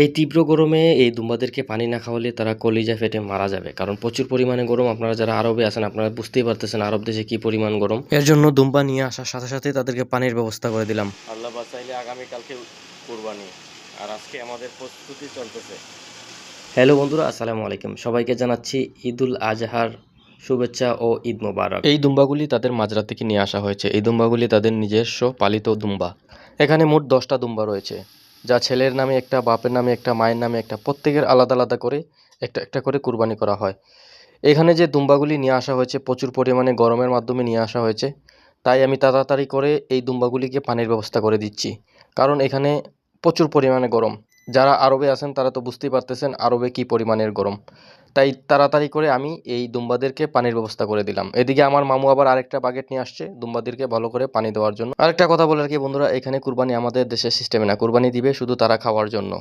এই তীব্র গরমে এই দুম্বাদেরকে পানি না খাওয়ালে তারা কলিজা ফেটে মারা যাবে, কারণ প্রচুর পরিমাণে গরম। আপনারা যারা আরবে আছেন আপনারা বুঝতেই পারতেছেন আরব দেশে কি পরিমাণ গরম। এর জন্য দুম্বা নিয়ে আসার সাথে সাথে তাদেরকে পানির ব্যবস্থা করে দিলাম। আল্লাহ বাঁচাইলে আগামীকালকে কুরবানি, আর আজকে আমাদের প্রস্তুতি চলতেছে। হ্যালো বন্ধুরা, আসসালামু আলাইকুম। সবাইকে জানাচ্ছি ঈদুল আজহার শুভেচ্ছা ও ঈদ মোবারক। এই দুম্বাগুলি তাদের মাজরা থেকে নিয়ে আসা হয়েছে। এই দুম্বাগুলি তাদের নিজস্ব পালিত দুম্বা। এখানে মোট 10টা দুম্বা রয়েছে, যা ছেলের নামে একটা, বাপের নামে একটা, মায়ের নামে একটা, প্রত্যেকের আলাদা আলাদা করে একটা একটা করে কুরবানি করা হয়। এখানে যে দুম্বাগুলি নিয়ে আসা হয়েছে প্রচুর পরিমাণে গরমের মাধ্যমে নিয়ে আসা হয়েছে, তাই আমি তাড়াতাড়ি করে এই দুম্বাগুলিকে পানির ব্যবস্থা করে দিচ্ছি, কারণ এখানে প্রচুর পরিমাণে গরম। যারা আরবে আছেন তারা তো বুঝতেই পারতেছেন আরবে কি পরিমাণের গরম। তাই তাড়াতাড়ি করে আমি এই দুম্বাদেরকে পানির ব্যবস্থা করে দিলাম। এদিকে আমার মামু আবার আরেকটা বাকেট নিয়ে আসছে দুম্বাদেরকে ভালো করে পানি দেওয়ার জন্য। আরেকটা কথা বলার কি বন্ধুরা, এখানে কুরবানি আমাদের দেশের সিস্টেমে না, কুরবানি দিবে শুধু তারা খাওয়ার জন্য।